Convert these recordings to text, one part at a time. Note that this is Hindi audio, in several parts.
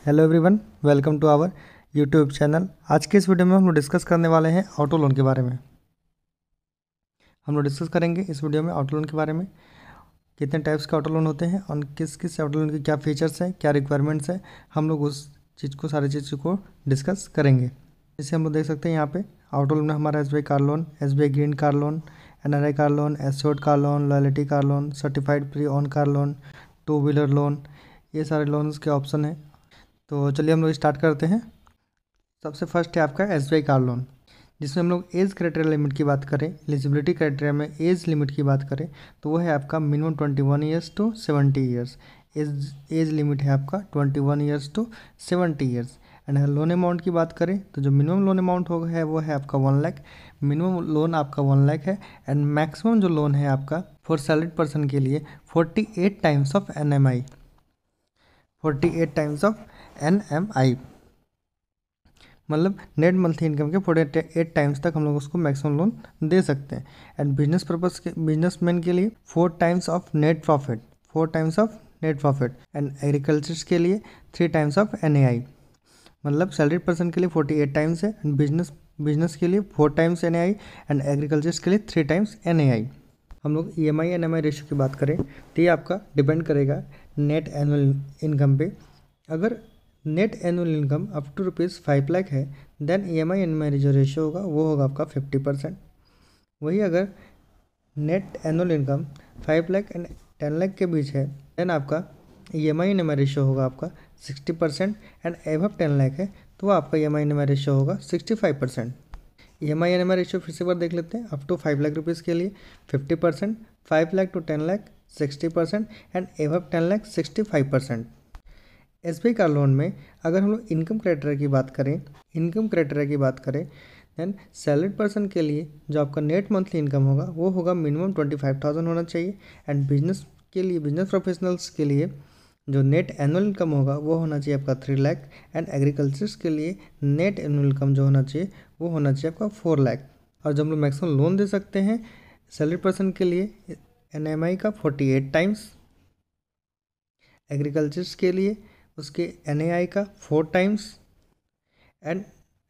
Hello everyone, welcome to our YouTube channel. आज के इस वीडियो में हम लोग डिस्कस करने वाले हैं ऑटो लोन के बारे में। हम लोग डिस्कस करेंगे इस वीडियो में ऑटो लोन के बारे में, कितने टाइप्स के ऑटो लोन होते हैं और किस किस ऑटो लोन के क्या फीचर्स हैं, क्या रिक्वायरमेंट्स हैं। हम लोग उस चीज़ को सारी चीज़ों को डिस्कस करेंगे। जैसे हम लोग देख सकते हैं यहाँ पे ऑटो लोन में हमारा SBI car loan, SBI green car loan, NRI car loan, assured car loan, loyalty car loan, certified pre own car loan, two wheeler loan, ये सारे लोन्स के ऑप्शन हैं। तो चलिए हम लोग स्टार्ट करते हैं। सबसे फर्स्ट है आपका SBI कार लोन, जिसमें हम लोग एज क्राइटेरिया लिमिट की बात करें, एलिजिबिलिटी क्राइटेरिया में एज लिमिट की बात करें तो वो है आपका minimum 21 years to 70 years. Age limit है आपका 21 years to 70 years. And loan amount की बात करें तो जो मिनिमम लोन अमाउंट होगा है वो है आपका 1 लाख। मिनिमम लोन आपका 1 लाख है। एंड मैक्सिमम जो लोन है आपका फॉर सैलरीड पर्सन के लिए 48 times of NMI, 48 times of NMI, मतलब नेट मंथली इनकम के 48 टाइम्स तक हम लोग उसको मैक्सिमम लोन दे सकते हैं। एंड बिजनेस पर्पस के बिजनेसमैन के लिए 4 times of net profit, 4 times of net profit. And agriculture के लिए 3 टाइम्स ऑफ NAI, मतलब सैलरीड पर्सन के लिए 48 टाइम्स है एंड बिजनेस के लिए 4 टाइम्स NAI एंड एग्रीकल्चर के लिए 3 टाइम्स NAI। हम लोग EMI NMI रेशियो की बात करें तो ये आपका डिपेंड करेगा नेट एनुअल इनकम पे। अगर net annual income up to ₹5 lakh है देन EMI NMI जो रेशियो होगा वो होगा आपका 50%। वही अगर net annual income 5 lakh and 10 lakh के बीच है देन आपका EMI NMI रेशियो होगा आपका 60%। एंड एबव 10 लाख है तो आपका EMI NMI रेशियो होगा 65%। EMI NMI रेशियो फिर से बार देख लेते हैं। अप टू 5 लाख रुपीज़ के लिए 50%, 5 lakh to 10 lakh 60% and above 10 lakh 65%। SBI car loan में अगर हम लोग इनकम क्राइटेरिया की बात करें देन सैलरीड पर्सन के लिए जो आपका नेट मंथली इनकम होगा वो होगा मिनिमम 25,000 होना चाहिए। एंड बिजनेस के लिए, बिजनेस प्रोफेशनल्स के लिए जो नेट एनुअल इनकम होगा वो होना चाहिए आपका 3 लाख। एंड एग्रीकल्चर्स के लिए नेट एनुअल इनकम जो होना चाहिए वो होना चाहिए आपका 4 लाख। और जब हम लोग मैक्सिमम लोन दे सकते हैं सैलरीड पर्सन के लिए NMI का 48 टाइम्स, एग्रीकल्चर्स के लिए उसके NAI का 4 टाइम्स एंड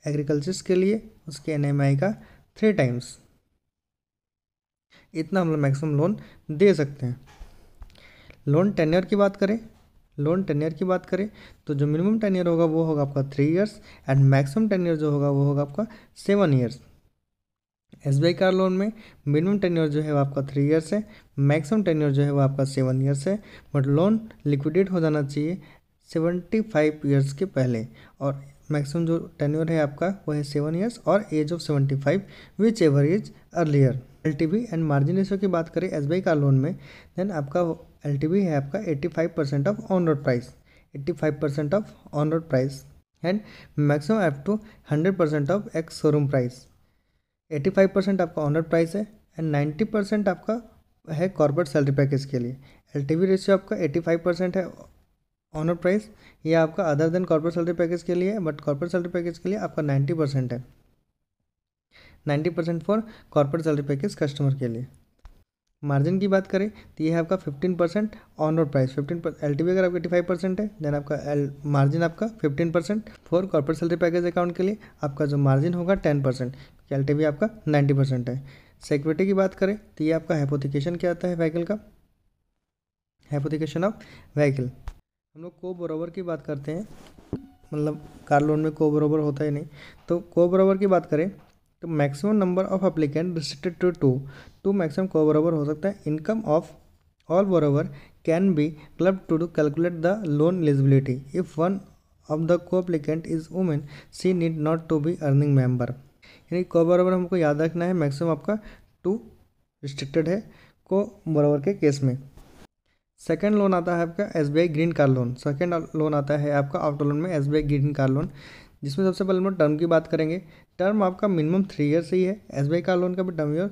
एग्रीकल्चर्स के लिए उसके NMI का 3 टाइम्स। इतना हम लोग मैक्सिमम लोन दे सकते हैं। लोन टेन्योर की बात करें तो जो मिनिमम टेन्योर होगा वो होगा आपका 3 इयर्स एंड मैक्सिमम टेन्योर जो होगा वो होगा आपका 7 इयर्स। SBI कार लोन में मिनिमम टेन्योर जो है वो आपका 3 इयर्स है, मैक्सिमम टेन्योर जो है वो आपका 7 इयर्स है। बट लोन लिक्विडेट हो जाना चाहिए 75 ईयर्स के पहले। और मैक्सिमम जो टेन्योर है आपका वो है 7 इयर्स और age of 75 whichever is earlier. LTV and margin ratio की बात करें SBI कार लोन में देन आपका LTV है आपका 85% of on road price, 85% of on road price and maximum up to 100% of ex showroom price. 85% आपका ऑन रोड प्राइस है एंड 90% आपका है कॉर्पोरेट सैलरी पैकेज के लिए। LTV रेशियो आपका 85% है ऑनर प्राइस, ये आपका other than corporate salary package के लिए है। बट कॉर्पोरेट सैलरी पैकेज के लिए आपका 90% है, 90% for corporate salary package customer के लिए। मार्जिन की बात करें तो ये है आपका 15% ऑन रोड प्राइस, 15% LTV अगर आपका 85% है देन आपका मार्जिन आपका 15%। For corporate salary package account के लिए आपका जो मार्जिन होगा 10%, क्योंकि LTV आपका 90% है। सिक्योरिटी की बात करें तो ये आपका हाइपोथिकेशन क्या आता है व्हीकल का, हाइपोथिकेशन ऑफ व्हीकल। हम लोग को बरोबर की बात करते हैं, मतलब कार लोन में को बरोबर होता ही नहीं। तो को बरोबर की बात करें तो maximum number of applicant restricted to 2 maximum co borrower हो सकता है। Income of all borrower can be club to calculate the loan eligibility. If one of the co applicant is women she need not to be earning member. यानी को बरोबर हमको याद रखना है, मैक्सिमम आपका 2 रिस्ट्रिक्टेड है को बरोबर के केस में। सेकेंड लोन आता है आपका SBI green car loan. Second loan आता है आपका ऑटो लोन में SBI ग्रीन कार लोन, जिसमें सबसे पहले हम टर्म की बात करेंगे। टर्म आपका मिनिमम 3 ईयर्स ही है। SBI कार लोन का भी टर्म ईयर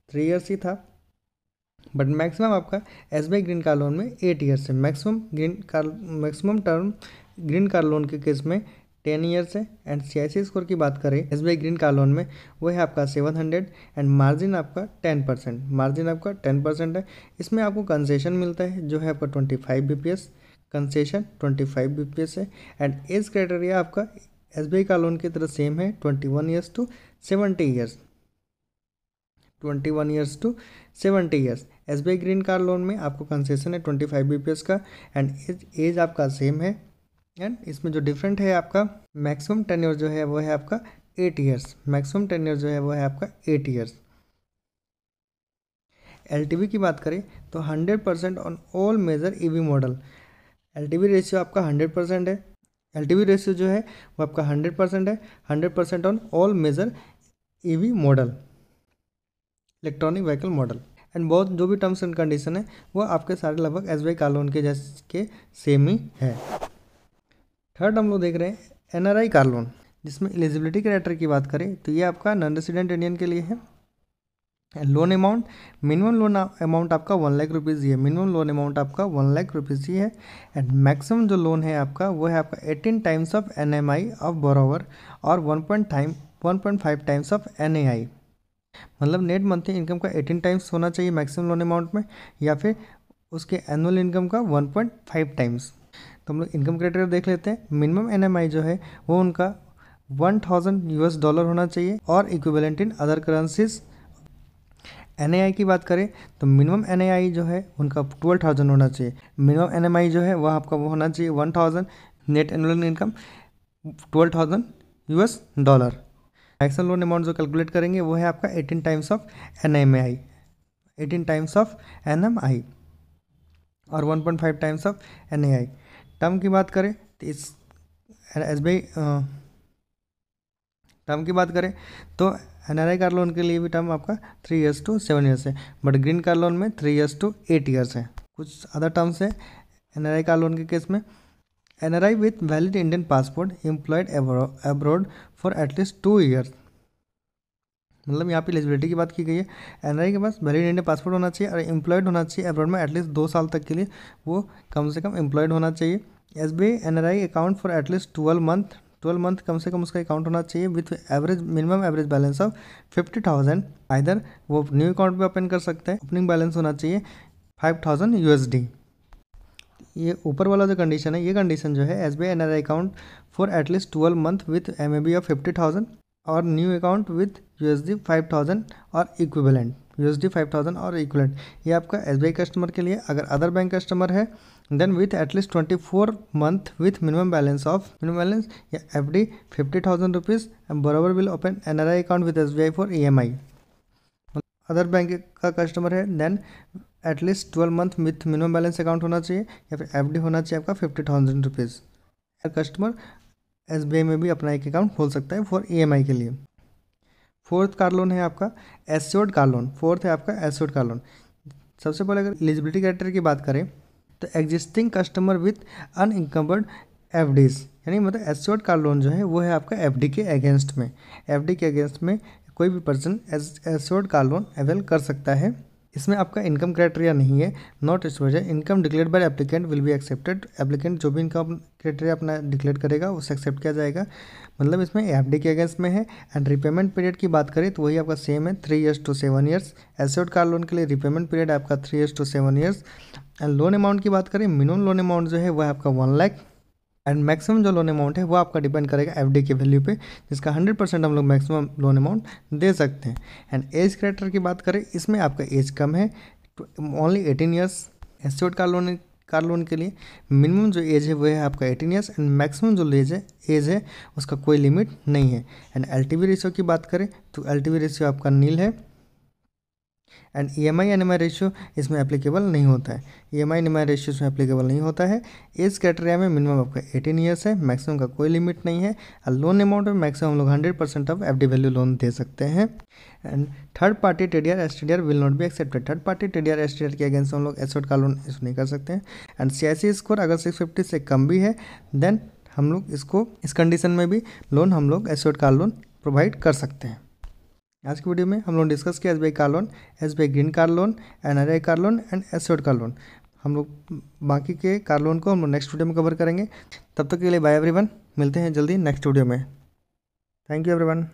3 ईयर्स ही था, बट मैक्सिमम आपका SBI ग्रीन कार लोन में 8 ईयर्स है। Maximum term green car loan के केस में 10 ईयर्स है। एंड CIC स्कोर की बात करें SBI ग्रीन कार लोन में वो है आपका 700 एंड मार्जिन आपका 10%, मार्जिन आपका 10% है। इसमें आपको कंसेशन मिलता है जो है आपका 25 BPS कंसेशन 25 BPS है। एंड एज क्राइटेरिया आपका SBI कार लोन की तरह सेम है, 21 years to 70 years, 21 years to 70 years. SBI green car loan में आपको कंसेशन है 25 BPS का एंड एज आपका सेम है। एंड इसमें जो डिफरेंट है आपका मैक्सिमम टेन्योर जो है वो है आपका 8 ईयर्स, मैक्सिमम टेन्योर जो है वो है आपका 8 ईयर्स। LTV की बात करें तो 100% on all major EV model. LTV ratio आपका 100% है। LTV रेशियो जो है वो आपका 100% है, 100% on all major EV model, electronic vehicle model. And बहुत जो भी टर्म्स एंड कंडीशन है वो आपके सारे लगभग SBI कार लोन के जैसे के सेम ही है। थर्ड हम लोग देख रहे हैं NRI कार लोन, जिसमें एलिजिबिलिटी क्राइटेरिया की बात करें तो ये आपका नॉन रेसिडेंट इंडियन के लिए है। Loan amount, minimum loan amount आपका 1 लाख रुपीज़ ही है, मिनिमम लोन अमाउंट आपका 1 लाख रुपीज़ ही है। एंड मैक्सिमम जो लोन है आपका वो है आपका 18 times of NMI of borrower और 1.5 टाइम्स ऑफ NAI। मतलब नेट मंथली इनकम का 18 टाइम्स होना चाहिए मैक्सिमम लोन अमाउंट में, या फिर उसके एनुअल इनकम का 1.5 टाइम्स। तो हम लोग इनकम क्राइटेरिया देख लेते हैं। मिनिमम NMI जो है वो उनका $1000 होना चाहिए और equivalent in other currencies. NAI की बात करें तो मिनिमम NAI जो है उनका 12,000 होना चाहिए। मिनिमम NMI जो है वह आपका वो होना चाहिए 1,000, net annual income $12,000। Maximum loan amount जो कैलकुलेट करेंगे वो है आपका 18 times of NMI, 18 times of NMI और 1.5 टाइम्स ऑफ NAI। टर्म की बात करें तो इस SBI टर्म की बात करें तो NRI कार लोन के लिए भी टर्म आपका 3 ईयर्स टू 7 ईयर्स है, बट ग्रीन कार लोन में 3 ईयर्स टू 8 ईयर्स है। कुछ अदर टर्म्स है NRI कार लोन के केस में। NRI with valid Indian passport employed abroad for at least 2 years. मतलब यहाँ पे एलिजिबिलिटी की बात की गई है। NRI के पास वैलिड इंडियन पासपोर्ट होना चाहिए और एम्प्लॉयड होना चाहिए अब्रॉड में एटलीस्ट 2 साल तक के लिए, वो कम से कम एम्प्लॉयड होना चाहिए। SBI NRI account for at least 12 month कम से कम उसका अकाउंट होना चाहिए with average minimum average balance of 50,000। Either वो न्यू अकाउंट भी ओपन कर सकते हैं, ओपनिंग बैलेंस होना चाहिए 5,000 USD। ये ऊपर वाला जो कंडीशन है, ये कंडीशन जो है SBI NRI account for at least 12 month with MAB of 50,000 और न्यू अकाउंट विथ USD 5,000 और इक्विवेलेंट, USD 5,000 और इक्विवेलेंट। ये आपका SBI कस्टमर के लिए। अगर अदर बैंक कस्टमर है then with at least 24 month with minimum balance या FD 50,000 रुपीज़ बराबर will open NRI account with SBI for EMI। Other bank का कस्टमर है then at least 12 month with minimum balance account होना चाहिए या फिर FD होना चाहिए आपका 50,000 रुपीज़। कस्टमर SBI में भी अपना एक अकाउंट खोल सकता है फॉर EMI के लिए। फोर्थ कार लोन है आपका एश्योर्ड कार लोन। फोर्थ है आपका एश्योर्ड कार लोन। सबसे पहले अगर एलिजिबिलिटी क्राइटेरिया की बात करें तो एग्जिस्टिंग कस्टमर विथ अनइंकम्बर्ड FDs, यानी मतलब एश्योर्ड कार लोन जो है वो है आपका FD के अगेंस्ट में। FD के अगेंस्ट में कोई भी person assured car loan avail कर सकता है। इसमें आपका इनकम क्राइटेरिया नहीं है, not exposure. Income declare by applicant will be accepted. Applicant जो भी इनकम क्राइटेरिया अपना डिक्लेयर करेगा उसे एक्सेप्ट किया जाएगा। मतलब इसमें FD के अगेंस्ट में है। एंड रिपेमेंट पीरियड की बात करें तो वही आपका सेम है, 3 years to 7 years. Assured car loan के लिए रिपेमेंट पीरियड आपका 3 years to 7 years. And loan amount की बात करें, मिनिमम लोन अमाउंट जो है वह आपका 1 लाख एंड मैक्सिमम जो लोन अमाउंट है वो आपका डिपेंड करेगा FD के वैल्यू पे, जिसका 100% हम लोग मैक्सिमम लोन अमाउंट दे सकते हैं। एंड एज क्राइटेरिया की बात करें, इसमें आपका एज कम है, only 18 years. Assured car loan के लिए मिनिमम जो एज है वो है आपका 18 ईयर्स एंड मैक्सिमम जो एज है उसका कोई लिमिट नहीं है। एंड LTV रेशियो की बात करें तो LTV रेशियो आपका नील है। एंड EMI NMI रेशियो इसमें एप्लीकेबल नहीं होता है। EMI NMI रेशियो इसमें एप्लीकेबल नहीं होता है। एज क्राइटेरिया में मिनिमम आपका 18 ईयर्स है, मैक्सिमम का कोई लिमिट नहीं है। और लोन अमाउंट में मैक्सिमम हम लोग 100% ऑफ FD वैल्यू लोन दे सकते हैं। And third party TDR STDR will not be accepted. Third party TDR STDR के अगेंस्ट हम लोग एश्योर्ड कार लोन इशू नहीं कर सकते हैं। एंड CIC स्कोर अगर 650 से कम भी है देन हम लोग इसको इस कंडीशन में भी लोन हम लोग एश्योर्ड कार लोन प्रोवाइड कर सकते हैं। आज की वीडियो में हम लोग डिस्कस किया SBI car loan, SBI green car loan, NRI car loan and assured car loan. हम लोग बाकी के कार लोन को हम लोग नेक्स्ट वीडियो में कवर करेंगे। तब तक के लिए बाय एवरीवन, मिलते हैं जल्दी नेक्स्ट वीडियो में। Thank you everyone.